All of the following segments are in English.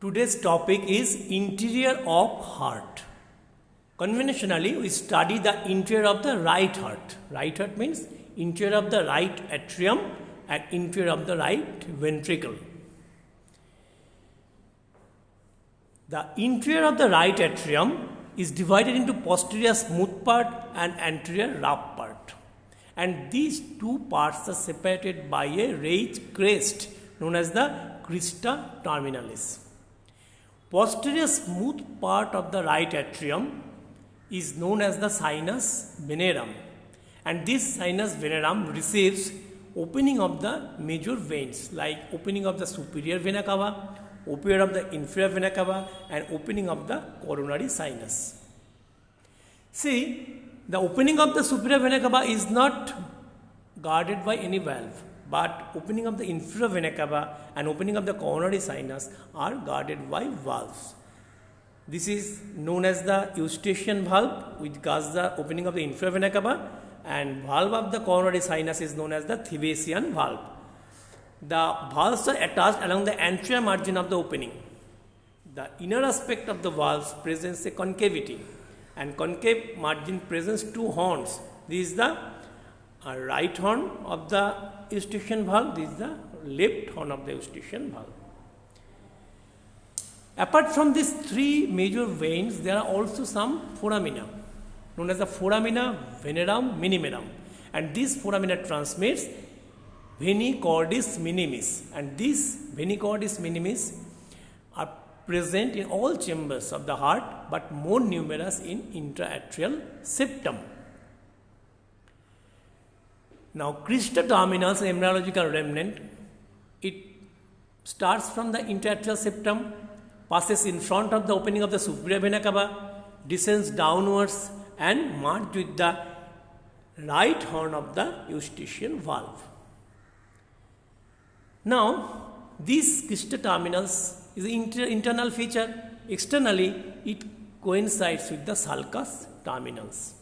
Today's topic is interior of heart. Conventionally, we study the interior of the right heart. Right heart means interior of the right atrium and interior of the right ventricle. The interior of the right atrium is divided into posterior smooth part and anterior rough part. And these two parts are separated by a raised crest known as the crista terminalis. Posterior smooth part of the right atrium is known as the sinus venerum, and this sinus venerum receives opening of the major veins like opening of the superior vena cava, opening of the inferior vena cava, and opening of the coronary sinus. See, the opening of the superior vena cava is not guarded by any valve, but opening of the inferior vena cava and opening of the coronary sinus are guarded by valves. This is known as the Eustachian valve, which guards the opening of the inferior vena cava, and valve of the coronary sinus is known as the Thevesian valve. The valves are attached along the anterior margin of the opening. The inner aspect of the valves presents a concavity, and concave margin presents two horns. This is the right horn of the Eustachian valve, this is the left horn of the Eustachian valve. Apart from these three major veins, there are also some foramina, known as the foramina venerum minimerum, and this foramina transmits veni cordis minimis, and these veni cordis minimis are present in all chambers of the heart, but more numerous in intraatrial septum. Now, crista terminals, embryological remnant, it starts from the intraatrial septum, passes in front of the opening of the superior vena cava, descends downwards and merges with the right horn of the Eustachian valve. Now, this crista terminals is an internal feature. Externally, it coincides with the sulcus terminals.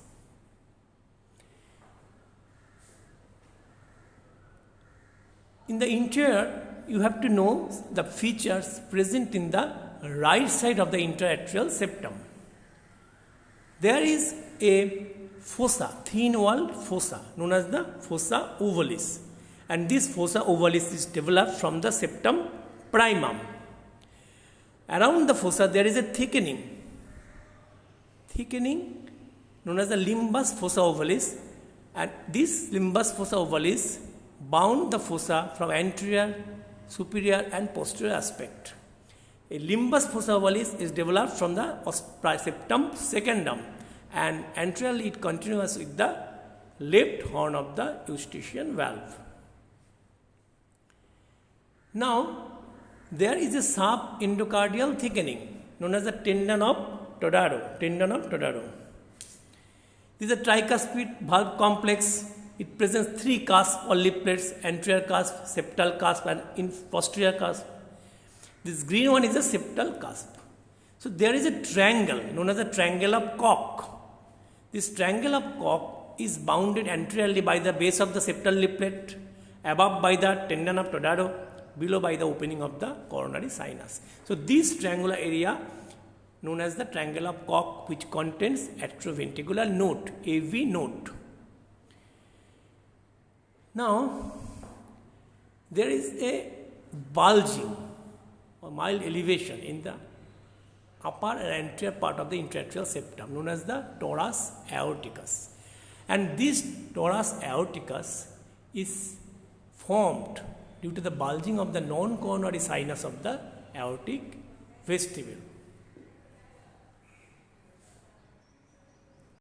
In the interior, you have to know the features present in the right side of the intraatrial septum. There is a fossa, thin-walled fossa, known as the fossa ovalis. And this fossa ovalis is developed from the septum primum. Around the fossa, there is a thickening known as the limbus fossa ovalis. And this limbus fossa ovalis bound the fossa from anterior, superior and posterior aspect. A limbus fossa ovalis is developed from the septum secundum, and anteriorly it continues with the left horn of the Eustachian valve. Now, there is a subendocardial thickening known as the tendon of Todaro. This is a tricuspid valve complex. It presents three cusps or leaflets, anterior cusp, septal cusp and posterior cusp. This green one is a septal cusp. So there is a triangle known as the triangle of Koch. This triangle of Koch is bounded anteriorly by the base of the septal leaflet, above by the tendon of Todaro, below by the opening of the coronary sinus. So this triangular area known as the triangle of Koch, which contains atrioventricular node, AV node. Now, there is a bulging or mild elevation in the upper and anterior part of the intraatrial septum known as the torus aorticus. And this torus aorticus is formed due to the bulging of the non-coronary sinus of the aortic vestibule.